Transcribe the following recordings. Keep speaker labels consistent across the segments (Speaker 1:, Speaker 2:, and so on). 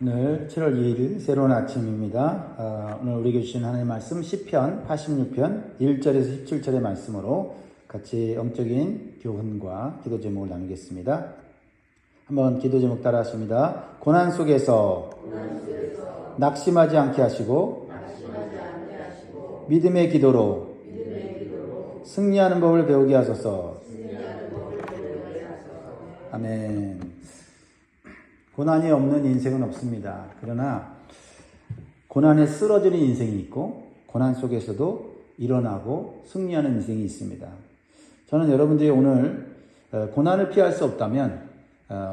Speaker 1: 오늘 7월 2일 새로운 아침입니다. 오늘 우리에게 주신 하나님의 말씀 시편 86편 1절에서 17절의 말씀으로 같이 영적인 교훈과 기도 제목을 나누겠습니다. 한번 기도 제목 따라 하십니다. 고난 속에서 낙심하지 않게 하시고 믿음의 기도로 승리하는 법을 배우게 하소서. 아멘. 고난이 없는 인생은 없습니다. 그러나 고난에 쓰러지는 인생이 있고 고난 속에서도 일어나고 승리하는 인생이 있습니다. 저는 여러분들이 오늘 고난을 피할 수 없다면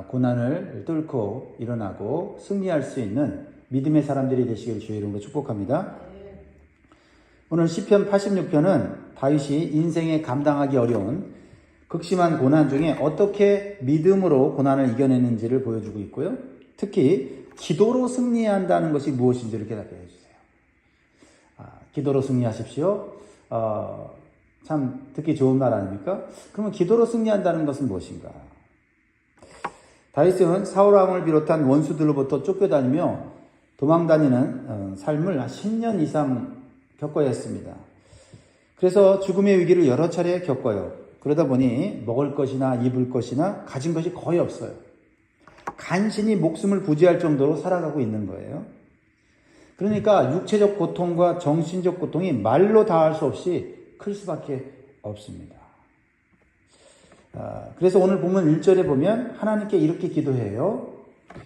Speaker 1: 고난을 뚫고 일어나고 승리할 수 있는 믿음의 사람들이 되시기를 주의 이름으로 축복합니다. 오늘 시편 86편은 다윗이 인생에 감당하기 어려운 극심한 고난 중에 어떻게 믿음으로 고난을 이겨내는지를 보여주고 있고요. 특히 기도로 승리해야 한다는 것이 무엇인지를 깨닫게 해주세요. 기도로 승리하십시오. 참 듣기 좋은 말 아닙니까? 그러면 기도로 승리한다는 것은 무엇인가? 다윗은 사울 왕을 비롯한 원수들로부터 쫓겨다니며 도망다니는 삶을 10년 이상 겪어야 했습니다. 그래서 죽음의 위기를 여러 차례 겪어요. 그러다 보니 먹을 것이나 입을 것이나 가진 것이 거의 없어요. 간신히 목숨을 부지할 정도로 살아가고 있는 거예요. 그러니까 육체적 고통과 정신적 고통이 말로 다할 수 없이 클 수밖에 없습니다. 그래서 오늘 보면 1절에 보면 하나님께 이렇게 기도해요.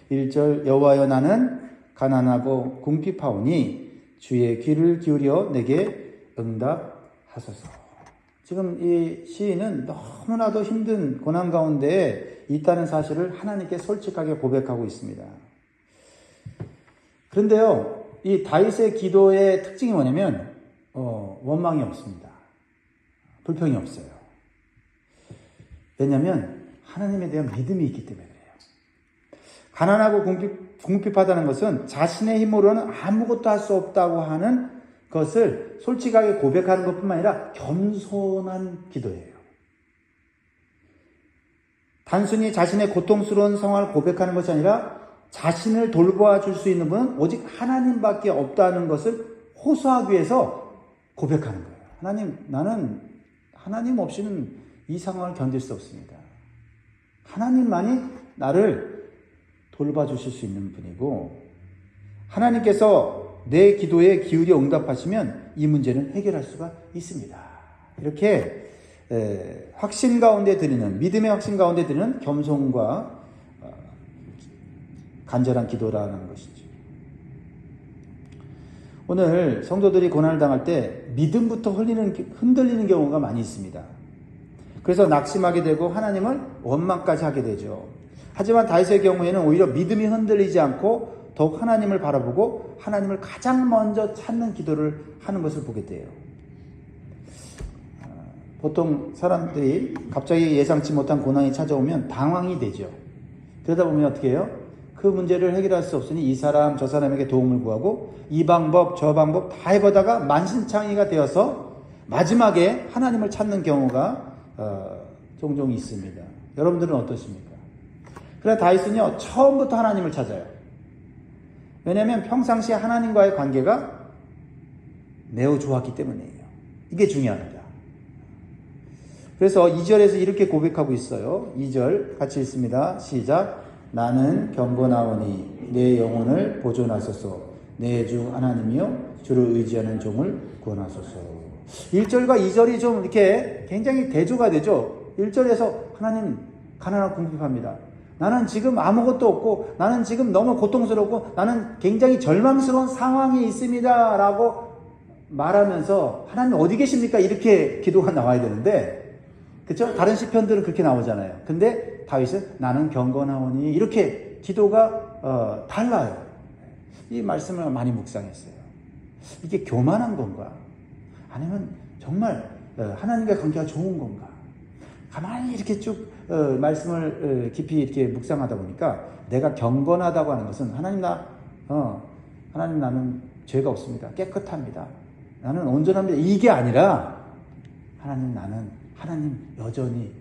Speaker 1: 1절 여호와여 나는 가난하고 궁핍하오니 주의 귀를 기울여 내게 응답하소서. 지금 이 시인은 너무나도 힘든 고난 가운데 있다는 사실을 하나님께 솔직하게 고백하고 있습니다. 그런데요, 이 다윗의 기도의 특징이 뭐냐면 원망이 없습니다. 불평이 없어요. 왜냐하면 하나님에 대한 믿음이 있기 때문에 그래요. 가난하고 궁핍하다는 것은 자신의 힘으로는 아무것도 할 수 없다고 하는 것을 솔직하게 고백하는 것뿐만 아니라 겸손한 기도예요. 단순히 자신의 고통스러운 상황을 고백하는 것이 아니라 자신을 돌봐줄 수 있는 분은 오직 하나님밖에 없다는 것을 호소하기 위해서 고백하는 거예요. 하나님, 나는 하나님 없이는 이 상황을 견딜 수 없습니다. 하나님만이 나를 돌봐주실 수 있는 분이고 하나님께서 내 기도에 기울여 응답하시면 이 문제는 해결할 수가 있습니다. 이렇게 확신 가운데 드리는, 믿음의 확신 가운데 드리는 겸손과 간절한 기도라는 것이죠. 오늘 성도들이 고난을 당할 때 믿음부터 흔들리는 경우가 많이 있습니다. 그래서 낙심하게 되고 하나님을 원망까지 하게 되죠. 하지만 다윗의 경우에는 오히려 믿음이 흔들리지 않고 더욱 하나님을 바라보고 하나님을 가장 먼저 찾는 기도를 하는 것을 보게 돼요. 보통 사람들이 갑자기 예상치 못한 고난이 찾아오면 당황이 되죠. 그러다 보면 어떻게 해요? 그 문제를 해결할 수 없으니 이 사람 저 사람에게 도움을 구하고 이 방법 저 방법 다 해보다가 만신창이가 되어서 마지막에 하나님을 찾는 경우가 종종 있습니다. 여러분들은 어떠십니까? 그러나 다윗은요 처음부터 하나님을 찾아요. 왜냐하면 평상시에 하나님과의 관계가 매우 좋았기 때문이에요. 이게 중요합니다. 그래서 2절에서 이렇게 고백하고 있어요. 2절 같이 읽습니다. 시작. 나는 경건하오니 내 영혼을 보존하소서. 내 주 하나님이여 주를 의지하는 종을 구원하소서. 1절과 2절이 좀 이렇게 굉장히 대조가 되죠. 1절에서 하나님 가난하고 궁핍합니다. 나는 지금 아무것도 없고 나는 지금 너무 고통스럽고 나는 굉장히 절망스러운 상황이 있습니다 라고 말하면서 하나님 어디 계십니까? 이렇게 기도가 나와야 되는데 그렇죠? 다른 시편들은 그렇게 나오잖아요. 근데 다윗은 나는 경건하오니 이렇게 기도가 달라요. 이 말씀을 많이 묵상했어요. 이게 교만한 건가? 아니면 정말 하나님과 관계가 좋은 건가? 가만히 이렇게 쭉 말씀을 깊이 이렇게 묵상하다 보니까 내가 경건하다고 하는 것은 하나님 나는 죄가 없습니다. 깨끗합니다. 나는 온전합니다. 이게 아니라 나는 하나님 여전히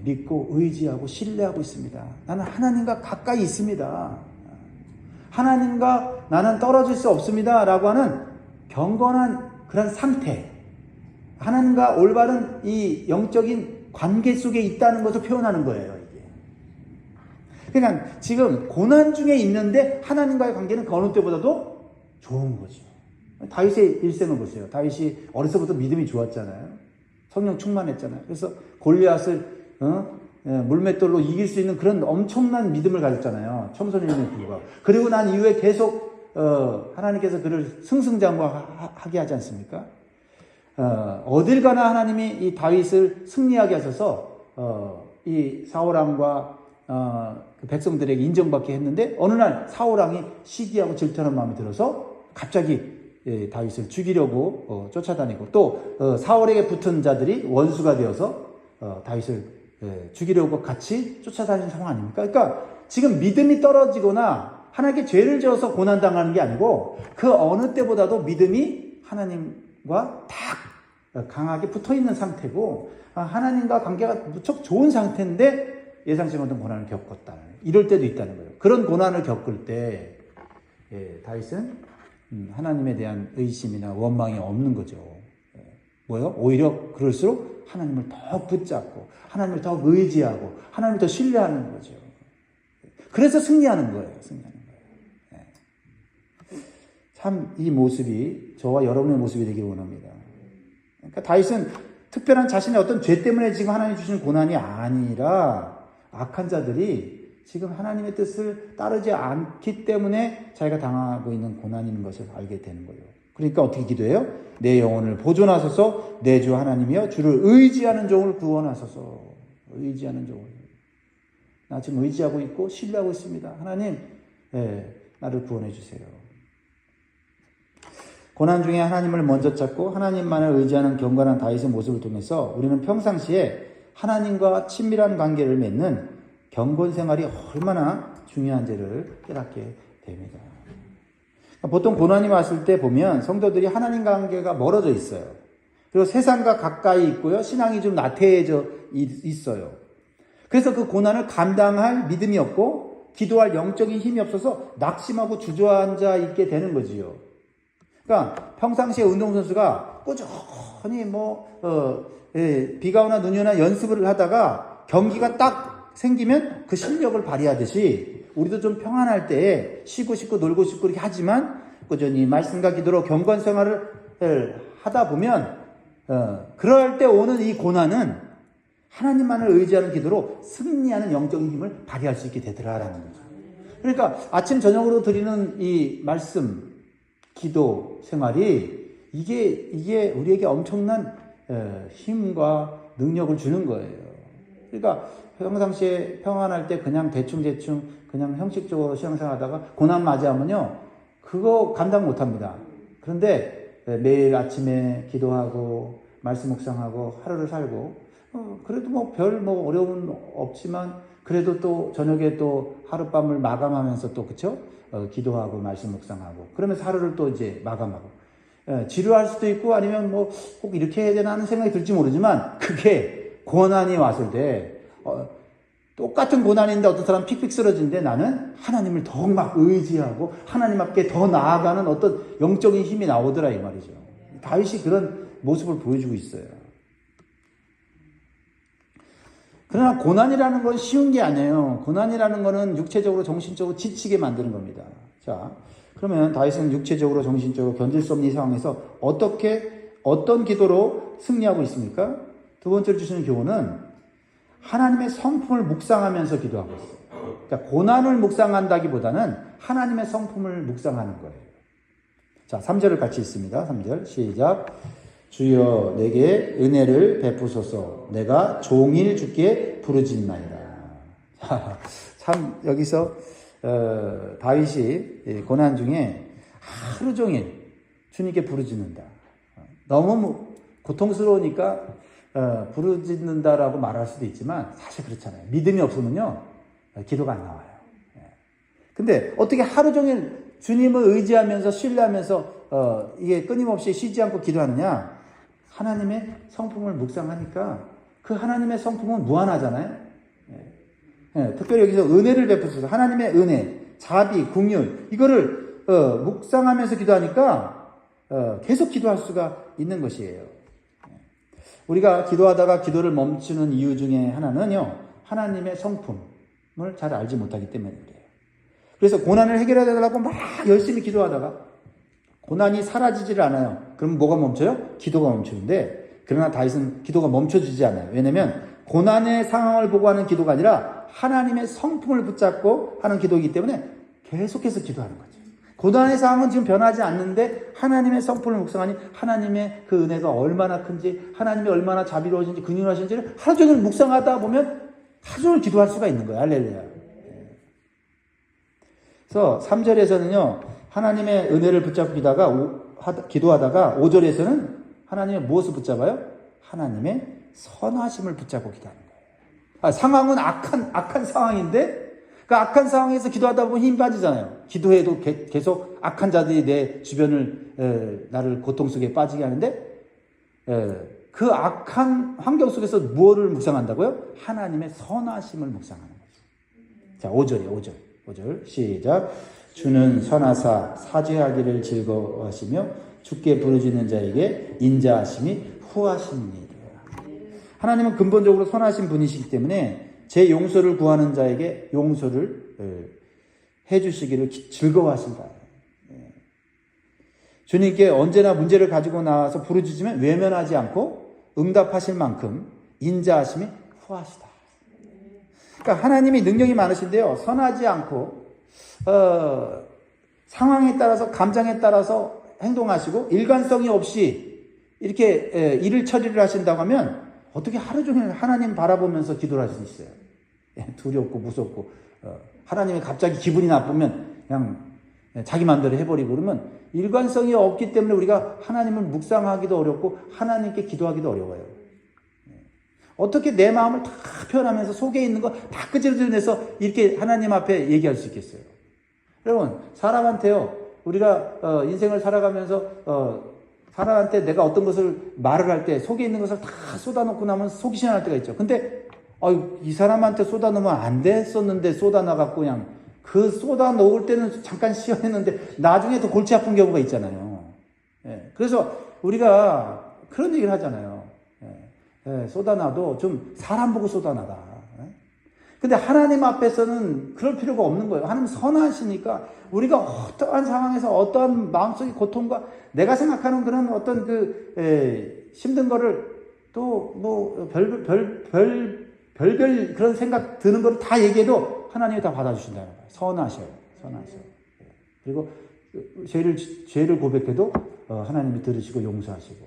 Speaker 1: 믿고 의지하고 신뢰하고 있습니다. 나는 하나님과 가까이 있습니다. 하나님과 나는 떨어질 수 없습니다 라고 하는 경건한 그런 상태, 하나님과 올바른 이 영적인 관계 속에 있다는 것을 표현하는 거예요. 이게. 그러니까 지금 고난 중에 있는데 하나님과의 관계는 그 어느 때보다도 좋은 거죠. 다윗의 일생을 보세요. 다윗이 어려서부터 믿음이 좋았잖아요. 성령 충만했잖아요. 그래서 골리앗을 물맷돌로 이길 수 있는 그런 엄청난 믿음을 가졌잖아요. 청소년임에 불구하고. 그리고 난 이후에 계속 하나님께서 그를 승승장구하게 하지 않습니까? 어딜 가나 하나님이 이 다윗을 승리하게 하셔서 이 사울왕과 그 백성들에게 인정받게 했는데 어느 날 사울왕이 시기하고 질투하는 마음이 들어서 갑자기 다윗을 죽이려고 쫓아다니고 또 사울에게 붙은 자들이 원수가 되어서 다윗을 죽이려고 같이 쫓아다니는 상황 아닙니까? 그러니까 지금 믿음이 떨어지거나 하나님께 죄를 지어서 고난당하는 게 아니고 그 어느 때보다도 믿음이 하나님과 딱 강하게 붙어있는 상태고 하나님과 관계가 무척 좋은 상태인데 예상치 못한 고난을 겪었다. 이럴 때도 있다는 거예요. 그런 고난을 겪을 때 다윗은 하나님에 대한 의심이나 원망이 없는 거죠. 뭐요? 오히려 그럴수록 하나님을 더 붙잡고 하나님을 더 의지하고 하나님을 더 신뢰하는 거죠. 그래서 승리하는 거예요. 승리하는 거예요. 참 이 모습이 저와 여러분의 모습이 되길 원합니다. 그러니까 다윗은 특별한 자신의 어떤 죄 때문에 지금 하나님 주시는 고난이 아니라 악한 자들이 지금 하나님의 뜻을 따르지 않기 때문에 자기가 당하고 있는 고난인 것을 알게 되는 거예요. 그러니까 어떻게 기도해요? 내 영혼을 보존하소서 내 주 하나님이여 주를 의지하는 종을 구원하소서. 의지하는 종을. 나 지금 의지하고 있고 신뢰하고 있습니다. 하나님 나를 구원해 주세요. 고난 중에 하나님을 먼저 찾고 하나님만을 의지하는 경건한 다윗의 모습을 통해서 우리는 평상시에 하나님과 친밀한 관계를 맺는 경건 생활이 얼마나 중요한지를 깨닫게 됩니다. 보통 고난이 왔을 때 보면 성도들이 하나님 관계가 멀어져 있어요. 그리고 세상과 가까이 있고요. 신앙이 좀 나태해져 있어요. 그래서 그 고난을 감당할 믿음이 없고 기도할 영적인 힘이 없어서 낙심하고 주저앉아 있게 되는 거지요. 그러니까 평상시에 운동선수가 꾸준히 비가 오나 눈이 오나 연습을 하다가 경기가 딱 생기면 그 실력을 발휘하듯이 우리도 좀 평안할 때 쉬고 싶고 놀고 싶고 이렇게 하지만 꾸준히 말씀과 기도로 경건 생활을 하다 보면 그럴 때 오는 이 고난은 하나님만을 의지하는 기도로 승리하는 영적인 힘을 발휘할 수 있게 되더라라는 거죠. 그러니까 아침 저녁으로 드리는 이 말씀 기도 생활이 이게 우리에게 엄청난 힘과 능력을 주는 거예요. 그러니까 평상시에 평안할 때 그냥 대충 그냥 형식적으로 신앙생활하다가 고난 맞이하면요 그거 감당 못합니다. 그런데 매일 아침에 기도하고 말씀 묵상하고 하루를 살고 그래도 별 어려움은 없지만 그래도 또 저녁에 또 하룻밤을 마감하면서 또 그쵸? 기도하고 말씀 묵상하고 그러면서 하루를 또 이제 마감하고 지루할 수도 있고 아니면 꼭 이렇게 해야 되나 하는 생각이 들지 모르지만 그게 고난이 왔을 때 똑같은 고난인데 어떤 사람은 픽픽 쓰러지는데 나는 하나님을 더 막 의지하고 하나님 앞에 더 나아가는 어떤 영적인 힘이 나오더라 이 말이죠. 다윗이 그런 모습을 보여주고 있어요. 그러나 고난이라는 건 쉬운 게 아니에요. 고난이라는 거는 육체적으로 정신적으로 지치게 만드는 겁니다. 자, 그러면 다윗은 육체적으로 정신적으로 견딜 수 없는 이 상황에서 어떤 기도로 승리하고 있습니까? 두 번째로 주시는 교훈은 하나님의 성품을 묵상하면서 기도하고 있어요. 그러니까 고난을 묵상한다기보다는 하나님의 성품을 묵상하는 거예요. 자, 3절을 같이 읽습니다. 3절 시작. 주여 내게 은혜를 베푸소서 내가 종일 주께 부르짖나이다. 참 여기서 다윗이 고난 중에 하루 종일 주님께 부르짖는다. 너무 고통스러우니까 부르짖는다라고 말할 수도 있지만 사실 그렇잖아요. 믿음이 없으면요 기도가 안 나와요. 근데 어떻게 하루 종일 주님을 의지하면서 신뢰하면서 이게 끊임없이 쉬지 않고 기도하느냐? 하나님의 성품을 묵상하니까 그 하나님의 성품은 무한하잖아요. 특별히 여기서 은혜를 베푸소서 하나님의 은혜. 자비, 긍휼 이거를 묵상하면서 기도하니까 계속 기도할 수가 있는 것이에요. 우리가 기도하다가 기도를 멈추는 이유 중에 하나는요, 하나님의 성품을 잘 알지 못하기 때문에 그래요. 그래서 고난을 해결해 달라고 막 열심히 기도하다가 고난이 사라지질 않아요. 그럼 뭐가 멈춰요? 기도가 멈추는데, 그러나 다윗은 기도가 멈춰지지 않아요. 왜냐하면 고난의 상황을 보고 하는 기도가 아니라 하나님의 성품을 붙잡고 하는 기도이기 때문에 계속해서 기도하는 거죠. 고난의 상황은 지금 변하지 않는데 하나님의 성품을 묵상하니 하나님의 그 은혜가 얼마나 큰지, 하나님이 얼마나 자비로우신지 긍휼하신지를 하루 종일 묵상하다 보면 하루 종일 기도할 수가 있는 거예요. 할렐루야. 그래서 3절에서는요, 하나님의 은혜를 붙잡고 기도하다가 5절에서는 하나님의 무엇을 붙잡아요? 하나님의 선하심을 붙잡고 기도하는 거예요. 상황은 악한 상황인데 그 악한 상황에서 기도하다 보면 힘 빠지잖아요. 기도해도 계속 악한 자들이 내 주변을 나를 고통 속에 빠지게 하는데 그 악한 환경 속에서 무엇을 묵상한다고요? 하나님의 선하심을 묵상하는 거죠. 자, 5절이에요. 5절 시작. 주는 선하사 사죄하기를 즐거워하시며 주께 부르짖는 자에게 인자하심이 후하십니다. 하나님은 근본적으로 선하신 분이시기 때문에 제 용서를 구하는 자에게 용서를 해주시기를 즐거워하신다. 주님께 언제나 문제를 가지고 나와서 부르짖으면 외면하지 않고 응답하실 만큼 인자하심이 후하시다. 그러니까 하나님이 능력이 많으신데요, 선하지 않고 상황에 따라서 감정에 따라서 행동하시고 일관성이 없이 이렇게 일을 처리를 하신다고 하면 어떻게 하루 종일 하나님 바라보면서 기도를 할 수 있어요? 두렵고 무섭고 하나님이 갑자기 기분이 나쁘면 그냥 자기 마음대로 해버리고 그러면 일관성이 없기 때문에 우리가 하나님을 묵상하기도 어렵고 하나님께 기도하기도 어려워요. 어떻게 내 마음을 다 표현하면서 속에 있는 거 다 끄집어내서 이렇게 하나님 앞에 얘기할 수 있겠어요? 여러분, 사람한테요, 우리가 인생을 살아가면서 사람한테 내가 어떤 것을 말을 할 때 속에 있는 것을 다 쏟아놓고 나면 속이 시원할 때가 있죠. 근데 이 사람한테 쏟아놓으면 안 됐었는데 쏟아놔갖고 그냥 그 쏟아놓을 때는 잠깐 시원했는데 나중에 더 골치 아픈 경우가 있잖아요. 그래서 우리가 그런 얘기를 하잖아요. 쏟아놔도 좀 사람 보고 쏟아놔라. 근데 하나님 앞에서는 그럴 필요가 없는 거예요. 하나님 선하시니까 우리가 어떠한 상황에서 어떠한 마음속의 고통과 내가 생각하는 그런 어떤 힘든 거를 또 뭐 별별 그런 생각 드는 거를 다 얘기해도 하나님이 다 받아주신다는 거예요. 선하셔요. 그리고 죄를 고백해도 하나님이 들으시고 용서하시고.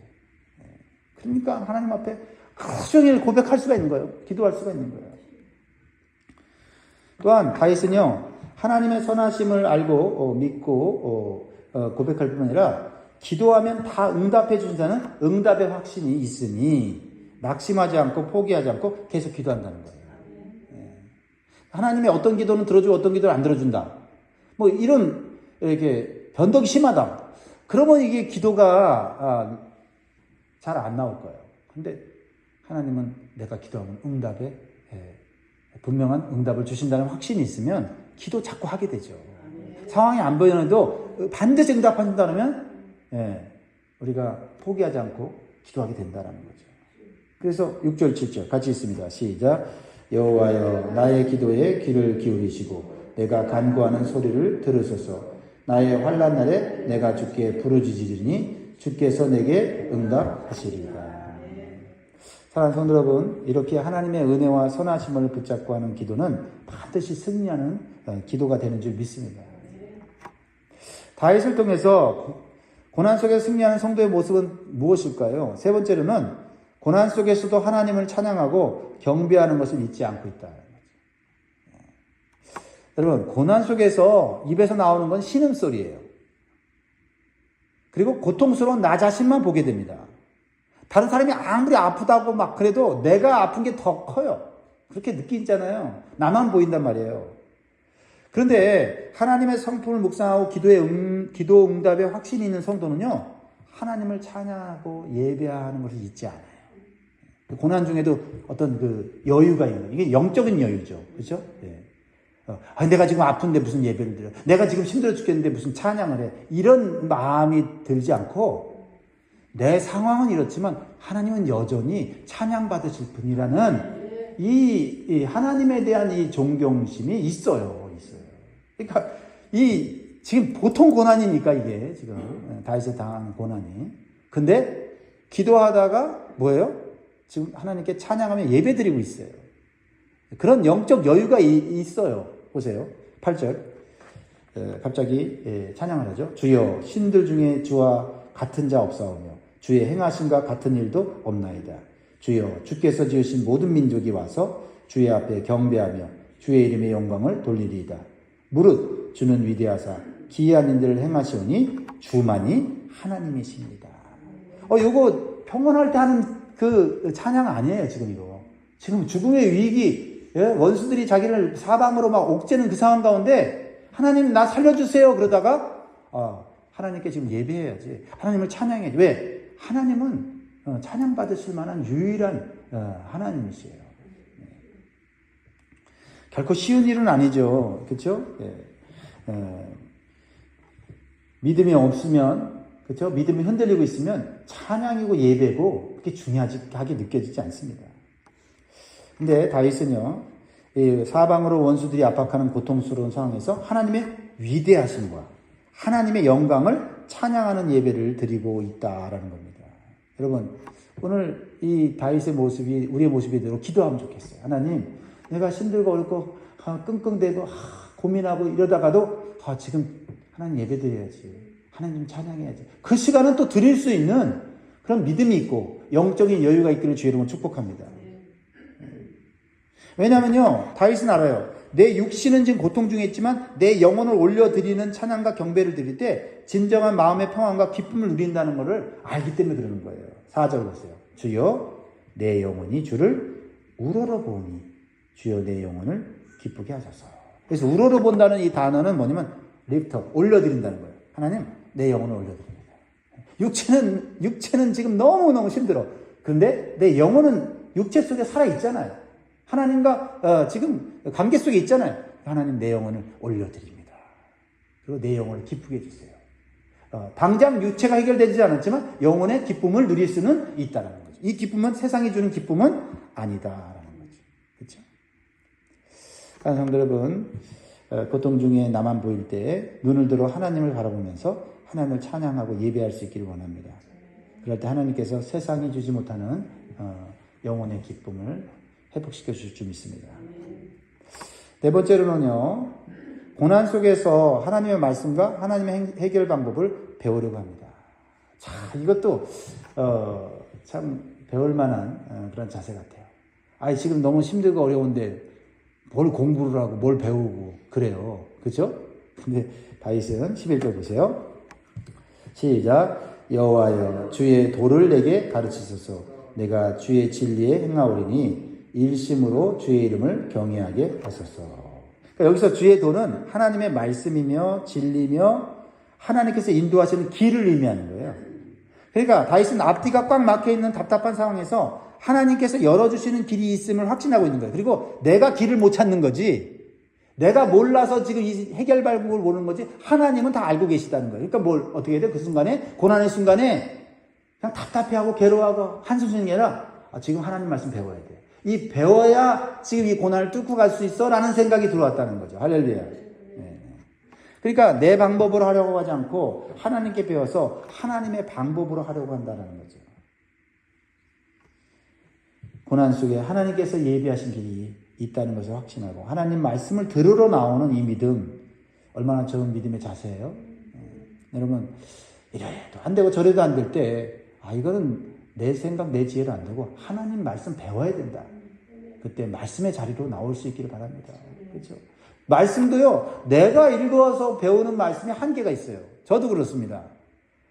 Speaker 1: 그러니까 하나님 앞에 하루 종일 고백할 수가 있는 거예요. 기도할 수가 있는 거예요. 또한 다윗은요, 하나님의 선하심을 알고 믿고 고백할 뿐만 아니라 기도하면 다 응답해 주신 자는 응답의 확신이 있으니 낙심하지 않고 포기하지 않고 계속 기도한다는 거예요. 하나님의 어떤 기도는 들어주고 어떤 기도는 안 들어준다. 뭐 이런 이렇게 변덕이 심하다. 그러면 이게 기도가 잘 안 나올 거예요. 근데 하나님은 내가 기도하면 응답에 분명한 응답을 주신다는 확신이 있으면 기도 자꾸 하게 되죠. 상황이 안 보이는데도 반드시 응답하신다면 우리가 포기하지 않고 기도하게 된다는 거죠. 그래서 6절 7절 같이 있습니다. 시작. 여호와여 나의 기도에 귀를 기울이시고 내가 간구하는 소리를 들으소서. 나의 환난 날에 내가 주께 부르짖으리니 주께서 내게 응답하시리라. 사랑하는 성도 여러분, 이렇게 하나님의 은혜와 선하심을 붙잡고 하는 기도는 반드시 승리하는 기도가 되는 줄 믿습니다. 다윗을 통해서 고난 속에서 승리하는 성도의 모습은 무엇일까요? 세 번째로는 고난 속에서도 하나님을 찬양하고 경배하는 것을 잊지 않고 있다. 여러분, 고난 속에서 입에서 나오는 건 신음소리예요. 그리고 고통스러운 나 자신만 보게 됩니다. 다른 사람이 아무리 아프다고 막 그래도 내가 아픈 게 더 커요. 그렇게 느끼잖아요. 나만 보인단 말이에요. 그런데 하나님의 성품을 묵상하고 기도 응답에 확신이 있는 성도는요, 하나님을 찬양하고 예배하는 것을 잊지 않아요. 고난 중에도 어떤 그 여유가 있는, 이게 영적인 여유죠. 그렇죠? 네. 내가 지금 아픈데 무슨 예배를 드려? 내가 지금 힘들어 죽겠는데 무슨 찬양을 해? 이런 마음이 들지 않고 내 상황은 이렇지만 하나님은 여전히 찬양받으실 분이라는 이 하나님에 대한 이 존경심이 있어요. 그러니까 지금 보통 고난이니까 이게 지금 다윗이 당한 고난이. 근데 기도하다가 뭐예요? 지금 하나님께 찬양하며 예배드리고 있어요. 그런 영적 여유가 있어요. 보세요. 8절. 갑자기 찬양을 하죠. 주여 신들 중에 주와 같은 자 없사오며 주의 행하심과 같은 일도 없나이다. 주여 주께서 지으신 모든 민족이 와서 주의 앞에 경배하며 주의 이름의 영광을 돌리리이다. 무릇 주는 위대하사 기이한 일들을 행하시오니 주만이 하나님이십니다. 요거 평온할 때 하는 그 찬양 아니에요, 지금 이거. 지금 죽음의 위기, 원수들이 자기를 사방으로 막 옥죄는 그 상황 가운데 하나님 나 살려주세요 그러다가 하나님께 지금 예배해야지. 하나님을 찬양해야지. 왜? 하나님은 찬양받으실 만한 유일한 하나님이시에요. 결코 쉬운 일은 아니죠. 그렇죠? 믿음이 없으면, 그렇죠? 믿음이 흔들리고 있으면 찬양이고 예배고 그렇게 중요하게 느껴지지 않습니다. 근데 다윗은요, 사방으로 원수들이 압박하는 고통스러운 상황에서 하나님의 위대하심과 하나님의 영광을 찬양하는 예배를 드리고 있다라는 겁니다. 여러분, 오늘 이 다윗의 모습이 우리의 모습이 되도록 기도하면 좋겠어요. 하나님, 내가 힘들고 어렵고 끙끙대고 고민하고 이러다가도 지금 하나님 예배드려야지. 하나님 찬양해야지. 그 시간은 또 드릴 수 있는 그런 믿음이 있고 영적인 여유가 있기를 주의 이름으로 축복합니다. 왜냐하면요, 다윗은 알아요. 내 육신은 지금 고통 중에 있지만 내 영혼을 올려드리는 찬양과 경배를 드릴 때 진정한 마음의 평안과 기쁨을 누린다는 것을 알기 때문에 그러는 거예요. 4절 보세요. 주여 내 영혼이 주를 우러러보니 주여 내 영혼을 기쁘게 하소서. 그래서 우러러본다는 이 단어는 뭐냐면 리프트, 올려드린다는 거예요. 하나님 내 영혼을 올려드립니다. 육체는 지금 너무너무 힘들어. 그런데 내 영혼은 육체 속에 살아있잖아요. 하나님과 지금 관계 속에 있잖아요. 하나님 내 영혼을 올려드립니다. 그리고 내 영혼을 기쁘게 해주세요. 당장 육체가 해결되지 않았지만 영혼의 기쁨을 누릴 수는 있다는 거죠. 이 기쁨은 세상이 주는 기쁨은 아니다라는 거죠. 그렇죠? 성도 여러분, 고통 중에 나만 보일 때 눈을 들어 하나님을 바라보면서 하나님을 찬양하고 예배할 수 있기를 원합니다. 그럴 때 하나님께서 세상이 주지 못하는 영혼의 기쁨을 회복시켜 주실 줄 믿습니다. 네 번째로는요, 고난 속에서 하나님의 말씀과 하나님의 해결 방법을 배우려고 합니다. 자, 이것도 참 배울 만한 그런 자세 같아요. 지금 너무 힘들고 어려운데 뭘 공부를 하고 뭘 배우고 그래요. 그죠? 근데 다윗은 11절 보세요. 시작. 여호와여 주의 도를 내게 가르치소서. 내가 주의 진리에 행하오리니 일심으로 주의 이름을 경외하게 하소서. 그러니까 여기서 주의 도는 하나님의 말씀이며 진리며 하나님께서 인도하시는 길을 의미하는 거예요. 그러니까 다윗은 앞뒤가 꽉 막혀있는 답답한 상황에서 하나님께서 열어주시는 길이 있음을 확신하고 있는 거예요. 그리고 내가 길을 못 찾는 거지, 내가 몰라서 지금 이 해결 방법을 모르는 거지, 하나님은 다 알고 계시다는 거예요. 그러니까 뭘 어떻게 해야 돼? 그 순간에, 고난의 순간에 그냥 답답해하고 괴로워하고 한숨 쉬는 게 아니라 지금 하나님 말씀 배워야 돼. 이 배워야 지금 이 고난을 뚫고 갈 수 있어 라는 생각이 들어왔다는 거죠. 할렐루야. 네. 그러니까 내 방법으로 하려고 하지 않고 하나님께 배워서 하나님의 방법으로 하려고 한다는 거죠. 고난 속에 하나님께서 예비하신 길이 있다는 것을 확신하고 하나님 말씀을 들으러 나오는 이 믿음, 얼마나 좋은 믿음의 자세예요. 여러분, 이래도 안 되고 저래도 안 될 때 이거는 내 생각, 내 지혜로 안 되고 하나님 말씀 배워야 된다. 그때 말씀의 자리로 나올 수 있기를 바랍니다. 그렇죠? 말씀도요, 내가 읽어서 배우는 말씀이 한계가 있어요. 저도 그렇습니다.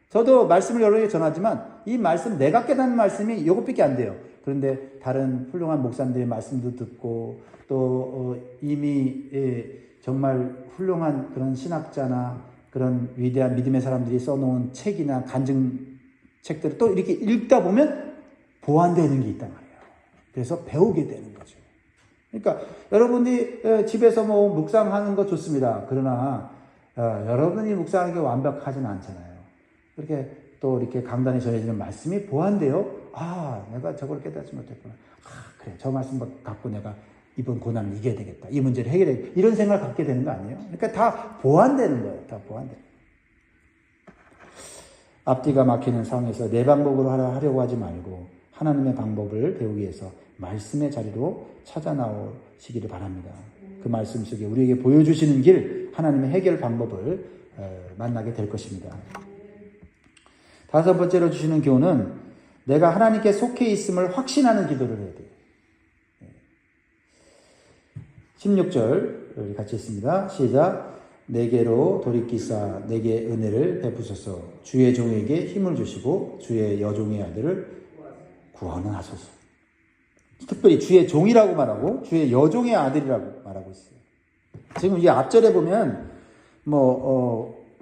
Speaker 1: 저도 말씀을 여러 개 전하지만 이 말씀, 내가 깨닫는 말씀이 이것밖에 안 돼요. 그런데 다른 훌륭한 목사님들의 말씀도 듣고 또 이미 정말 훌륭한 그런 신학자나 그런 위대한 믿음의 사람들이 써놓은 책이나 간증책들을 또 이렇게 읽다 보면 보완되는 게 있단 말이에요. 그래서 배우게 되는 거죠. 그러니까 여러분이 집에서 뭐 묵상하는 거 좋습니다. 그러나 여러분이 묵상하는 게 완벽하지는 않잖아요. 그렇게 또 이렇게 강단에 전해지는 말씀이 보완돼요. 아, 내가 저걸 깨닫지 못했구나. 아, 그래, 저 말씀 갖고 내가 이번 고난을 이겨야 되겠다. 이 문제를 해결해야 되겠다. 이런 생각을 갖게 되는 거 아니에요? 그러니까 다 보완되는 거예요. 다 보완돼. 앞뒤가 막히는 상황에서 내 방법으로 하려고 하지 말고 하나님의 방법을 배우기 위해서 말씀의 자리로 찾아 나오시기를 바랍니다. 그 말씀 속에 우리에게 보여주시는 길, 하나님의 해결 방법을 만나게 될 것입니다. 다섯 번째로 주시는 교훈은 내가 하나님께 속해 있음을 확신하는 기도를 해야 돼요. 16절 우리 같이 읽습니다. 시작. 내게로 돌이키사 내게 은혜를 베푸소서. 주의 종에게 힘을 주시고 주의 여종의 아들을 구원하소서. 특별히 주의 종이라고 말하고 주의 여종의 아들이라고 말하고 있어요. 지금 이 앞절에 보면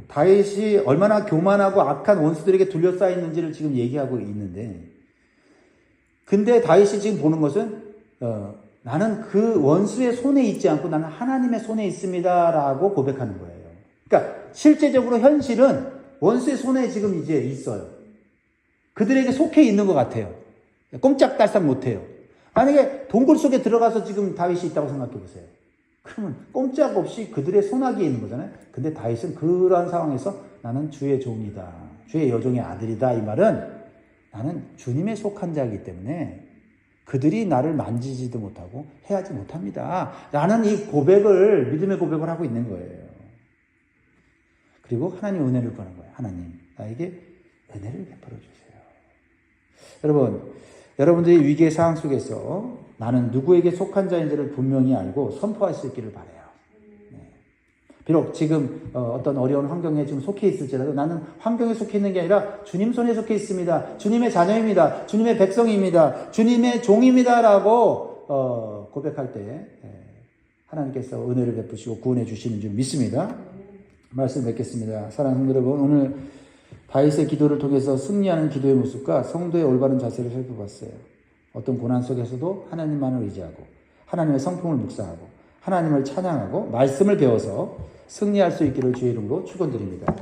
Speaker 1: 다윗이 얼마나 교만하고 악한 원수들에게 둘러싸여 있는지를 지금 얘기하고 있는데, 근데 다윗이 지금 보는 것은 나는 그 원수의 손에 있지 않고 나는 하나님의 손에 있습니다라고 고백하는 거예요. 그러니까 실제적으로 현실은 원수의 손에 지금 이제 있어요. 그들에게 속해 있는 것 같아요. 꼼짝달싹 못해요. 만약에 동굴 속에 들어가서 지금 다윗이 있다고 생각해 보세요. 그러면 꼼짝없이 그들의 손아귀에 있는 거잖아요. 근데 다윗은 그러한 상황에서 나는 주의 종이다. 주의 여종의 아들이다. 이 말은 나는 주님에 속한 자이기 때문에 그들이 나를 만지지도 못하고 해하지 못합니다. 라는 이 고백을, 믿음의 고백을 하고 있는 거예요. 그리고 하나님 은혜를 구하는 거예요. 하나님, 나에게 은혜를 베풀어 주세요. 여러분들이 위기의 상황 속에서 나는 누구에게 속한 자인지를 분명히 알고 선포할 수 있기를 바라요. 비록 지금 어떤 어려운 환경에 지금 속해 있을지라도 나는 환경에 속해 있는 게 아니라 주님 손에 속해 있습니다. 주님의 자녀입니다. 주님의 백성입니다. 주님의 종입니다라고 고백할 때 하나님께서 은혜를 베푸시고 구원해 주시는 줄 믿습니다. 말씀 뵙겠습니다. 사랑하는 여러분, 오늘 다윗의 기도를 통해서 승리하는 기도의 모습과 성도의 올바른 자세를 살펴봤어요. 어떤 고난 속에서도 하나님만을 의지하고 하나님의 성품을 묵상하고 하나님을 찬양하고 말씀을 배워서 승리할 수 있기를 주의 이름으로 축원드립니다.